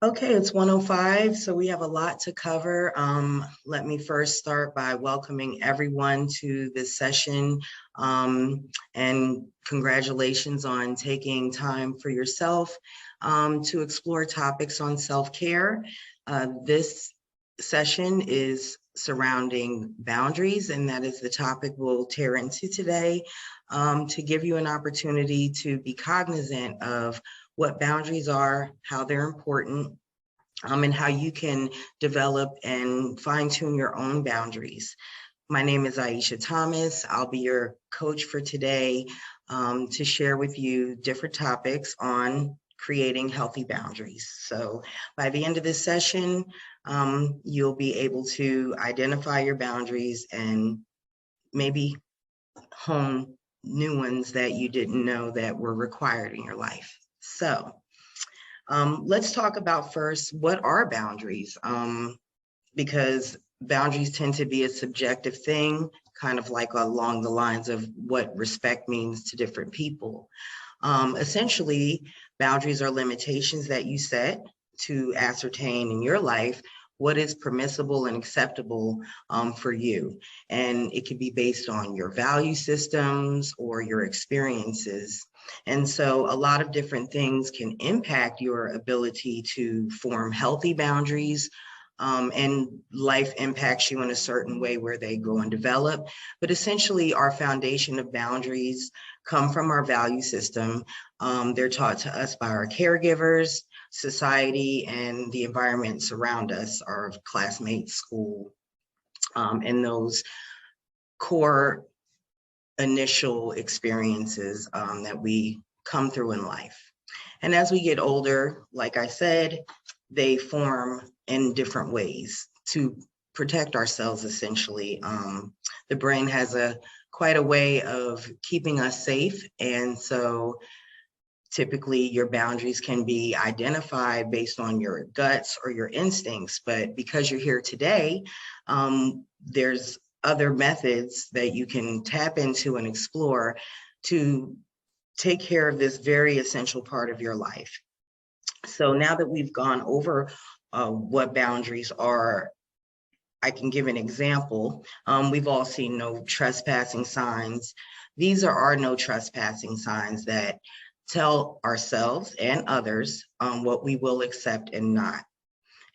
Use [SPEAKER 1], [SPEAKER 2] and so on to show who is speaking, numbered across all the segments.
[SPEAKER 1] Okay, it's 1:05, so we have a lot to cover. Let me first start by welcoming everyone to this session, and congratulations on taking time for yourself to explore topics on self-care. This session is surrounding boundaries, and that is the topic we'll tear into today, to give you an opportunity to be cognizant of what boundaries are, how they're important, and how you can develop and fine-tune your own boundaries. My name is Aiesha Thomas. I'll be your coach for today, to share with you different topics on creating healthy boundaries. So by the end of this session, you'll be able to identify your boundaries and maybe hone new ones that you didn't know that were required in your life. So let's talk about first, what are boundaries? Because boundaries tend to be a subjective thing, kind of like along the lines of what respect means to different people. Essentially, boundaries are limitations that you set to ascertain in your life what is permissible and acceptable for you. And it can be based on your value systems or your experiences. And so a lot of different things can impact your ability to form healthy boundaries, and life impacts you in a certain way where they grow and develop. But essentially, our foundation of boundaries come from our value system. They're taught to us by our caregivers, society, and the environment surround us, our classmates, school, and those core initial experiences that we come through in life. And as we get older, like I said, they form in different ways to protect ourselves, essentially. The brain has quite a way of keeping us safe. And so typically your boundaries can be identified based on your guts or your instincts. But because you're here today, there's other methods that you can tap into and explore to take care of this very essential part of your life. So now that we've gone over what boundaries are, I can give an example. We've all seen no trespassing signs. These are our no trespassing signs that tell ourselves and others what we will accept and not.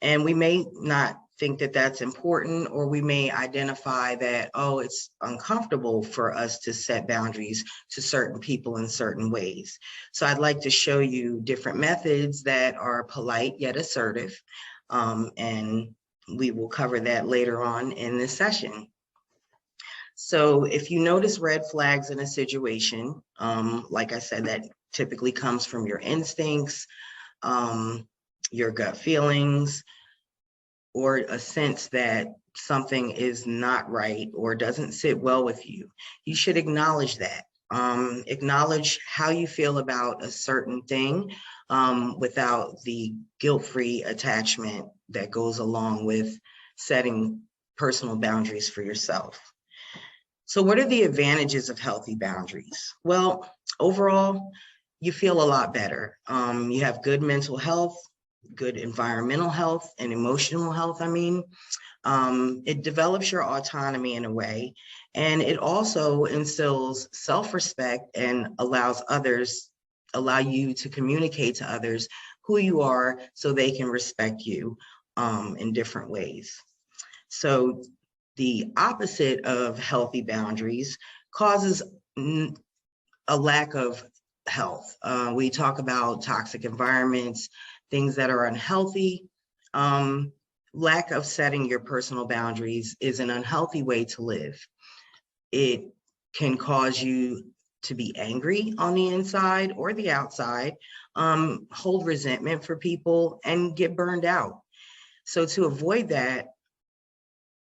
[SPEAKER 1] And we may not think that that's important, or we may identify that, oh, it's uncomfortable for us to set boundaries to certain people in certain ways. So I'd like to show you different methods that are polite yet assertive, and we will cover that later on in this session. So if you notice red flags in a situation, like I said, that typically comes from your instincts, your gut feelings, or a sense that something is not right or doesn't sit well with you, you should acknowledge that. Acknowledge how you feel about a certain thing, without the guilt-free attachment that goes along with setting personal boundaries for yourself. So what are the advantages of healthy boundaries? Well, overall, you feel a lot better. You have good mental health, good environmental health, and emotional health, it develops your autonomy in a way, and it also instills self-respect and allow you to communicate to others who you are so they can respect you in different ways. So the opposite of healthy boundaries causes a lack of health. We talk about toxic environments, things that are unhealthy. Lack of setting your personal boundaries is an unhealthy way to live. It can cause you to be angry on the inside or the outside, hold resentment for people, and get burned out. So to avoid that,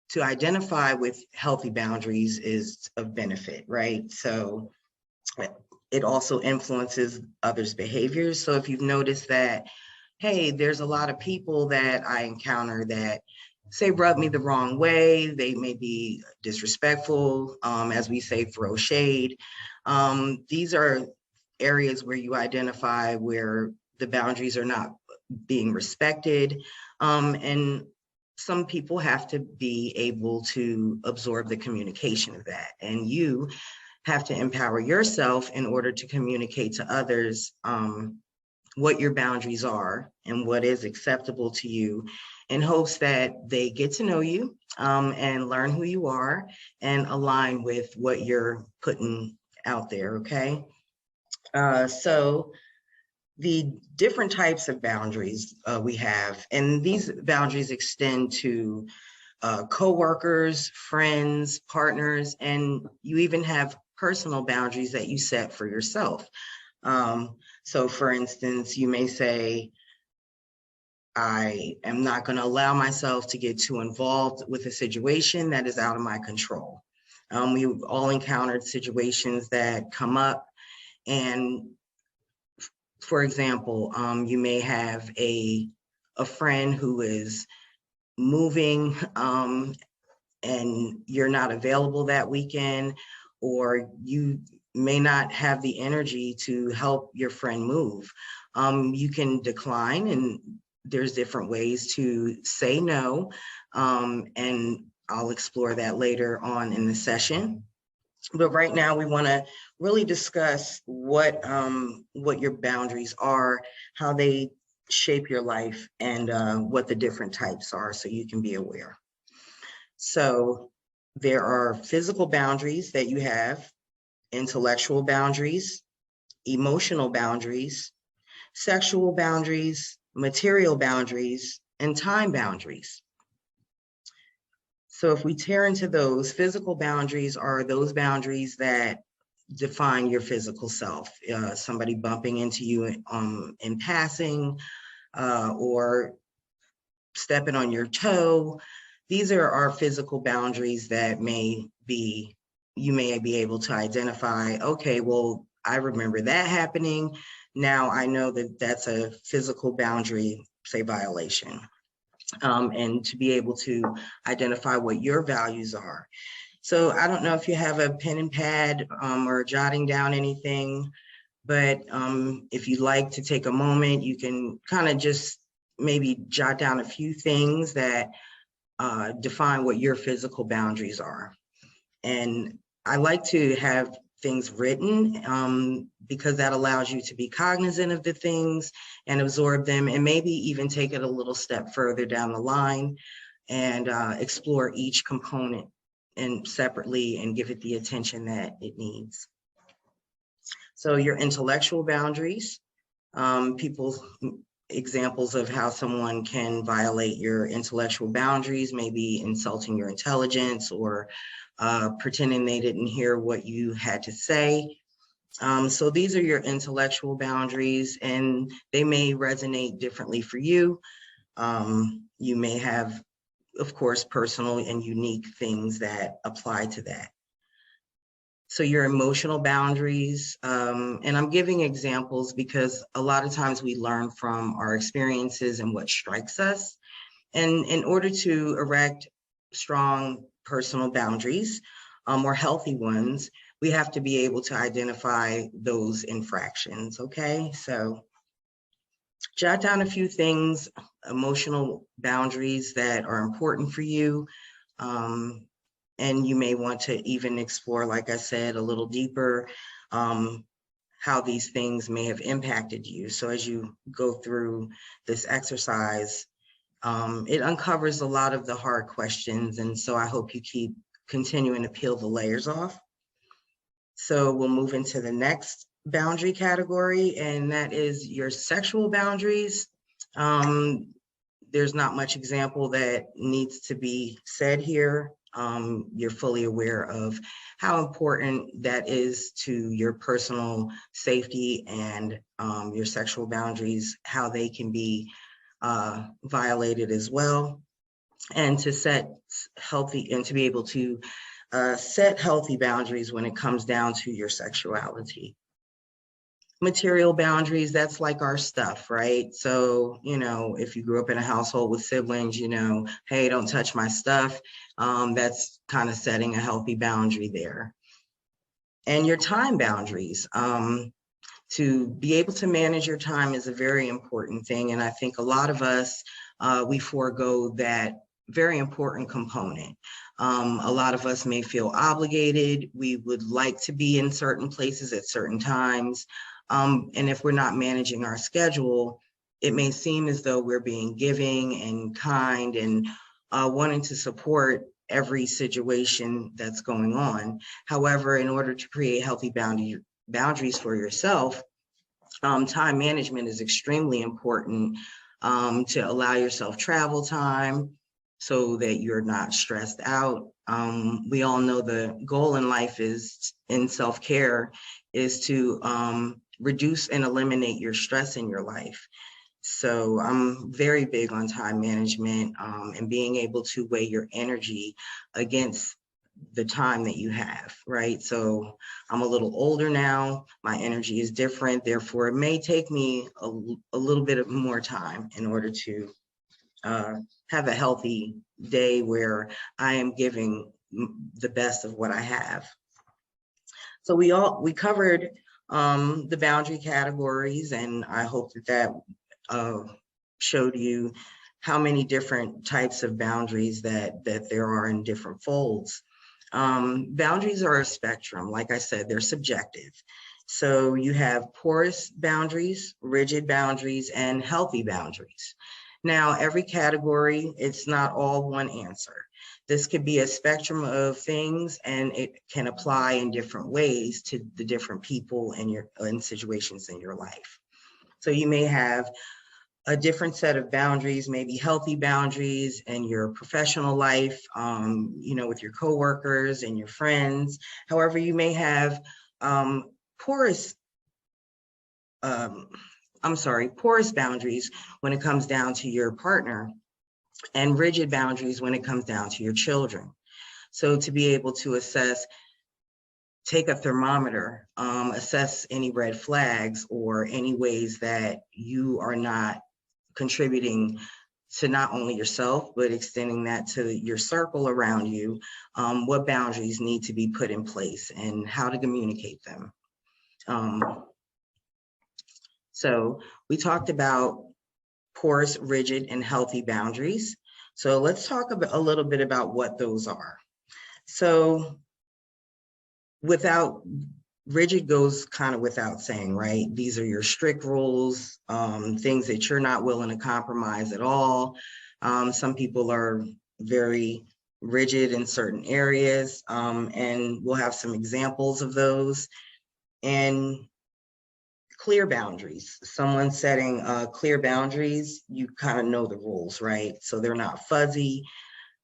[SPEAKER 1] to identify with healthy boundaries is of benefit, right? So it also influences others' behaviors. So if you've noticed that, hey, there's a lot of people that I encounter that say rub me the wrong way, they may be disrespectful, as we say, throw shade. These are areas where you identify where the boundaries are not being respected. And some people have to be able to absorb the communication of that. And you have to empower yourself in order to communicate to others what your boundaries are and what is acceptable to you, in hopes that they get to know you and learn who you are and align with what you're putting out there, okay? So the different types of boundaries we have, and these boundaries extend to co-workers, friends, partners, and you even have personal boundaries that you set for yourself. So for instance, you may say, I am not going to allow myself to get too involved with a situation that is out of my control. We've all encountered situations that come up, and for example, you may have a friend who is moving and you're not available that weekend, or you may not have the energy to help your friend move. You can decline, and there's different ways to say no, and I'll explore that later on in the session. But right now we want to really discuss what your boundaries are, how they shape your life, and what the different types are, so you can be aware. So there are physical boundaries that you have, intellectual boundaries, emotional boundaries, sexual boundaries, material boundaries, and time boundaries. So if we tear into those, physical boundaries are those boundaries that define your physical self. Somebody bumping into you in passing, or stepping on your toe. These are our physical boundaries that you may be able to identify, okay, well, I remember that happening. Now I know that that's a physical boundary, say, violation. And to be able to identify what your values are. So I don't know if you have a pen and pad or jotting down anything, but if you'd like to take a moment, you can kind of just maybe jot down a few things that define what your physical boundaries are. And I like to have things written because that allows you to be cognizant of the things and absorb them, and maybe even take it a little step further down the line and explore each component and separately and give it the attention that it needs. So your intellectual boundaries, examples of how someone can violate your intellectual boundaries, maybe insulting your intelligence or pretending they didn't hear what you had to say. So these are your intellectual boundaries, and they may resonate differently for you. You may have, of course, personal and unique things that apply to that. So your emotional boundaries, and I'm giving examples because a lot of times we learn from our experiences and what strikes us. And in order to erect strong personal boundaries, or healthy ones, we have to be able to identify those infractions, okay? So jot down a few things, emotional boundaries that are important for you. And you may want to even explore, like I said, a little deeper, how these things may have impacted you. So as you go through this exercise, it uncovers a lot of the hard questions. And so I hope you keep continuing to peel the layers off. So we'll move into the next boundary category, and that is your sexual boundaries. There's not much example that needs to be said here. You're fully aware of how important that is to your personal safety, and your sexual boundaries, how they can be violated as well. And to set healthy, and to be able to set healthy boundaries when it comes down to your sexuality. Material boundaries, that's like our stuff, right? So, you know, if you grew up in a household with siblings, you know, hey, don't touch my stuff. That's kind of setting a healthy boundary there. And your time boundaries. To be able to manage your time is a very important thing. And I think a lot of us, we forego that very important component. A lot of us may feel obligated. We would like to be in certain places at certain times. And if we're not managing our schedule, it may seem as though we're being giving and kind and wanting to support every situation that's going on. However, in order to create healthy boundaries for yourself, time management is extremely important to allow yourself travel time so that you're not stressed out. We all know the goal in life is in self-care is to reduce and eliminate your stress in your life. So I'm very big on time management and being able to weigh your energy against the time that you have, right? So I'm a little older now, my energy is different, therefore it may take me a little bit of more time in order to have a healthy day where I am giving the best of what I have. So we covered the boundary categories, and I hope that showed you how many different types of boundaries that there are in different folds. Boundaries are a spectrum. Like I said, they're subjective. So you have porous boundaries, rigid boundaries, and healthy boundaries. Now, every category, it's not all one answer. This could be a spectrum of things, and it can apply in different ways to the different people and situations in your life. So you may have a different set of boundaries, maybe healthy boundaries in your professional life, with your coworkers and your friends. However, you may have porous boundaries when it comes down to your partner, and rigid boundaries when it comes down to your children. So to be able to take a thermometer, assess any red flags or any ways that you are not contributing to not only yourself, but extending that to your circle around you, what boundaries need to be put in place and how to communicate them. So we talked about porous, rigid, and healthy boundaries. So let's talk a little bit about what those are. So rigid goes kind of without saying, right? These are your strict rules, things that you're not willing to compromise at all. Some people are very rigid in certain areas, and we'll have some examples of those. And clear boundaries, someone setting clear boundaries, you kind of know the rules, right? So they're not fuzzy.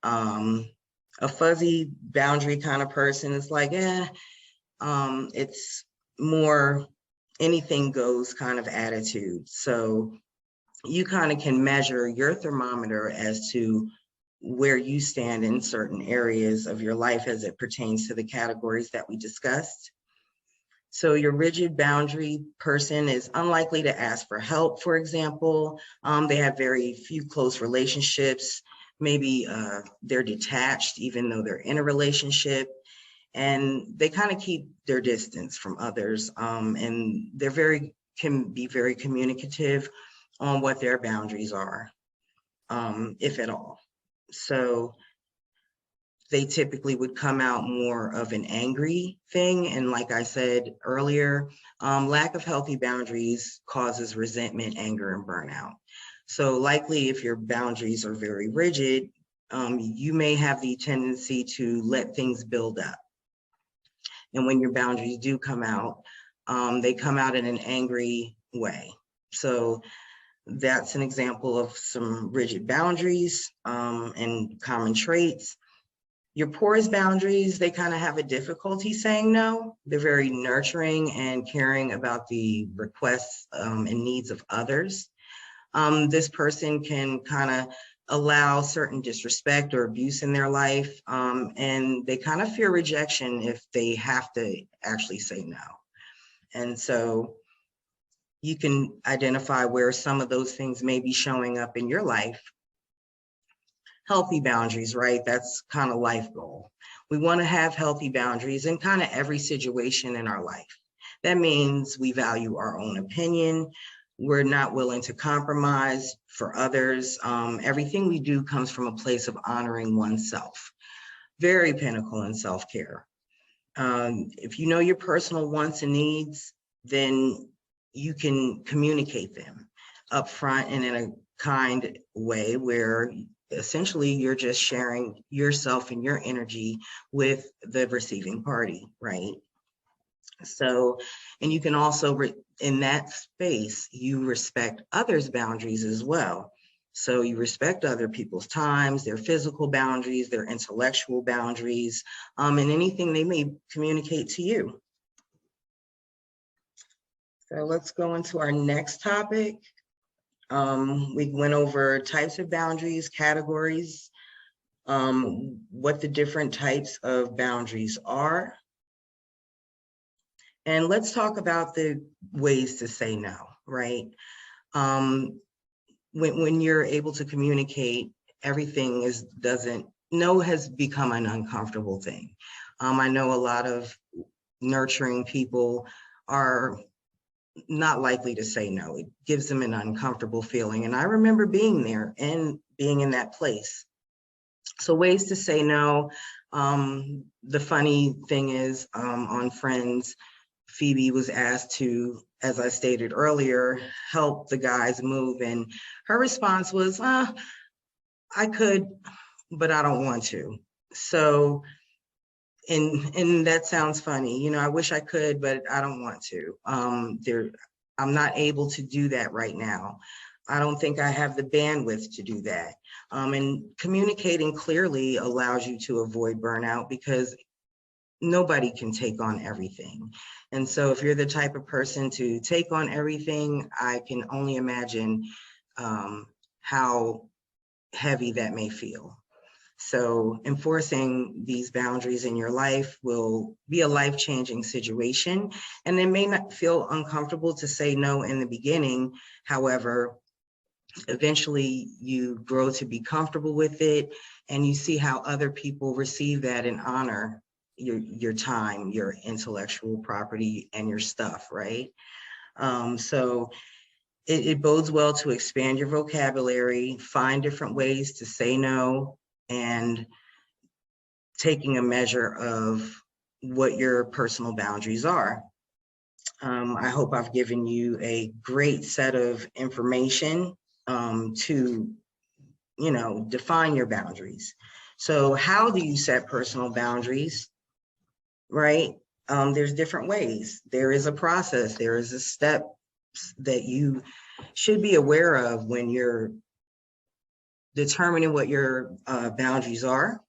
[SPEAKER 1] A fuzzy boundary kind of person is like, it's more anything goes kind of attitude. So you kind of can measure your thermometer as to where you stand in certain areas of your life as it pertains to the categories that we discussed. So your rigid boundary person is unlikely to ask for help, for example. They have very few close relationships. Maybe they're detached even though they're in a relationship. And they kind of keep their distance from others, and can be very communicative on what their boundaries are, if at all. So they typically would come out more of an angry thing. And like I said earlier, lack of healthy boundaries causes resentment, anger, and burnout. So likely if your boundaries are very rigid, you may have the tendency to let things build up. And when your boundaries do come out, they come out in an angry way. So that's an example of some rigid boundaries and common traits. Your porous boundaries, they kind of have a difficulty saying no. They're very nurturing and caring about the requests and needs of others. This person can kind of allow certain disrespect or abuse in their life, and they kind of fear rejection if they have to actually say no. And so you can identify where some of those things may be showing up in your life. Healthy boundaries, right? That's kind of life goal. We want to have healthy boundaries in kind of every situation in our life. That means we value our own opinion. We're not willing to compromise for others. Everything we do comes from a place of honoring oneself. Very pinnacle in self-care. If you know your personal wants and needs, then you can communicate them up front and in a kind way where essentially you're just sharing yourself and your energy with the receiving party, right? So, and you can also, in that space, you respect others' boundaries as well. So you respect other people's times, their physical boundaries, their intellectual boundaries, and anything they may communicate to you. So let's go into our next topic. We went over types of boundaries, categories, what the different types of boundaries are. And let's talk about the ways to say no, right? When you're able to communicate, everything no has become an uncomfortable thing. I know a lot of nurturing people are not likely to say no. It gives them an uncomfortable feeling. And I remember being there and being in that place. So ways to say no. The funny thing is, on Friends, Phoebe was asked to, as I stated earlier, help the guys move. And her response was, I could, but I don't want to. So, and that sounds funny. You know, I wish I could, but I don't want to. I'm not able to do that right now. I don't think I have the bandwidth to do that. And communicating clearly allows you to avoid burnout because nobody can take on everything. And so if you're the type of person to take on everything, I can only imagine how heavy that may feel. So enforcing these boundaries in your life will be a life-changing situation. And it may not feel uncomfortable to say no in the beginning. However, eventually you grow to be comfortable with it and you see how other people receive that and honor your time, your intellectual property, and your stuff, right? So it bodes well to expand your vocabulary, find different ways to say no, and taking a measure of what your personal boundaries are. I hope I've given you a great set of information to, define your boundaries. So how do you set personal boundaries? Right? There's different ways. There is a process. There is a step that you should be aware of when you're determining what your boundaries are,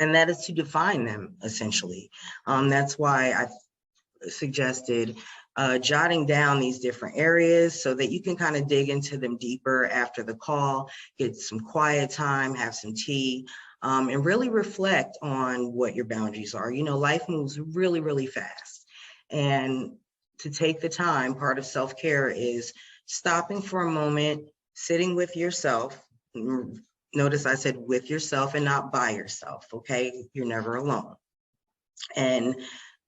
[SPEAKER 1] and that is to define them, essentially. That's why I suggested jotting down these different areas so that you can kind of dig into them deeper after the call, get some quiet time, have some tea, and really reflect on what your boundaries are. You know, life moves really, really fast. And to take the time, part of self-care is stopping for a moment, sitting with yourself. Notice I said with yourself and not by yourself, okay? You're never alone. And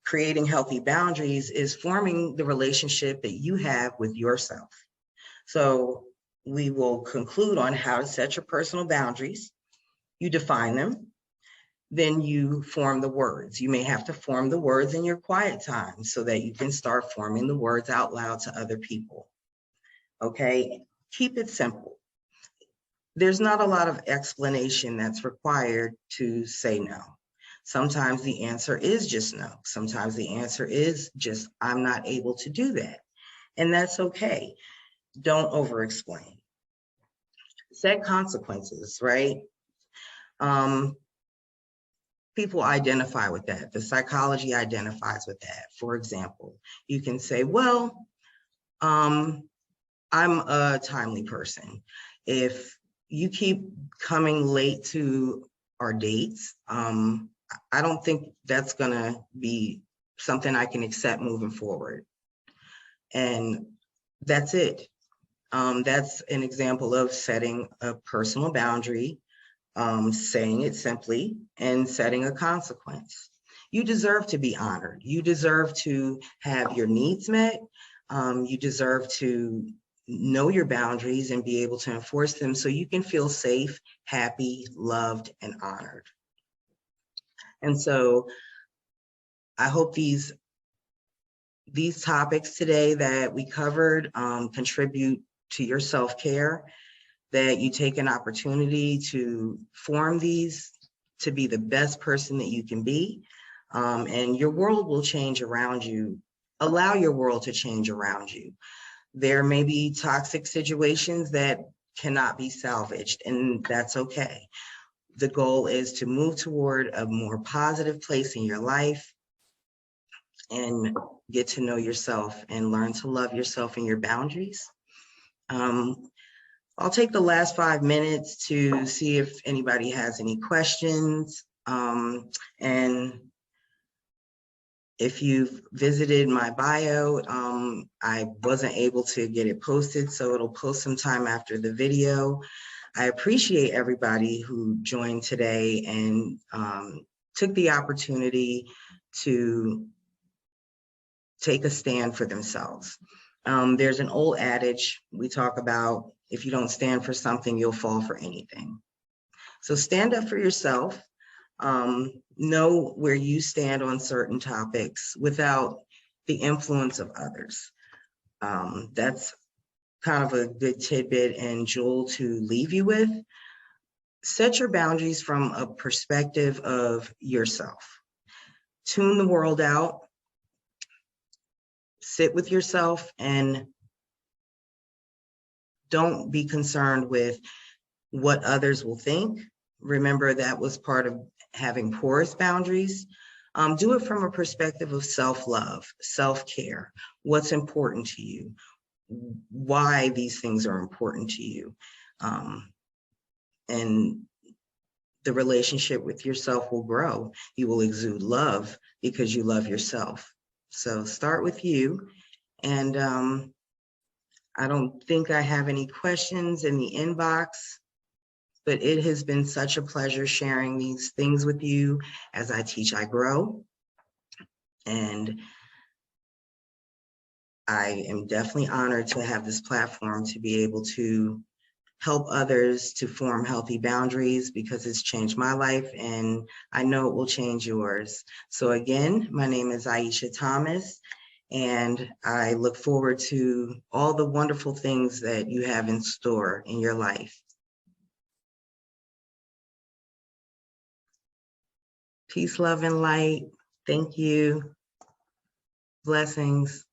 [SPEAKER 1] creating healthy boundaries is forming the relationship that you have with yourself. So we will conclude on how to set your personal boundaries. You define them, then you form the words. You may have to form the words in your quiet time so that you can start forming the words out loud to other people. Okay, keep it simple. There's not a lot of explanation that's required to say no. Sometimes the answer is just no. Sometimes the answer is just, I'm not able to do that. And that's okay. Don't over-explain. Set consequences, right? People identify with that. The psychology identifies with that. For example, you can say, well, I'm a timely person. If you keep coming late to our dates, I don't think that's gonna be something I can accept moving forward. And that's it. That's an example of setting a personal boundary, saying it simply, and setting a consequence. You deserve to be honored. You deserve to have your needs met. You deserve to know your boundaries and be able to enforce them so you can feel safe, happy, loved, and honored. And so I hope these topics today that we covered contribute to your self-care, that you take an opportunity to form these to be the best person that you can be, and your world will change around you. Allow your world to change around you. There may be toxic situations that cannot be salvaged, and that's okay. The goal is to move toward a more positive place in your life and get to know yourself and learn to love yourself and your boundaries. I'll take the last 5 minutes to see if anybody has any questions. And if you've visited my bio, I wasn't able to get it posted, so it'll post sometime after the video. I appreciate everybody who joined today and took the opportunity to take a stand for themselves. There's an old adage we talk about, if you don't stand for something, you'll fall for anything. So stand up for yourself. Know where you stand on certain topics without the influence of others. That's kind of a good tidbit and jewel to leave you with. Set your boundaries from a perspective of yourself. Tune the world out. Sit with yourself and don't be concerned with what others will think. Remember, that was part of having porous boundaries. Do it from a perspective of self-love, self-care, what's important to you, why these things are important to you. And the relationship with yourself will grow. You will exude love because you love yourself. So start with you. And I don't think I have any questions in the inbox, but it has been such a pleasure sharing these things with you. As I teach, I grow. And I am definitely honored to have this platform to be able to help others to form healthy boundaries, because it's changed my life and I know it will change yours. So again, my name is Aiesha Thomas, and I look forward to all the wonderful things that you have in store in your life. Peace, love, and light. Thank you. Blessings.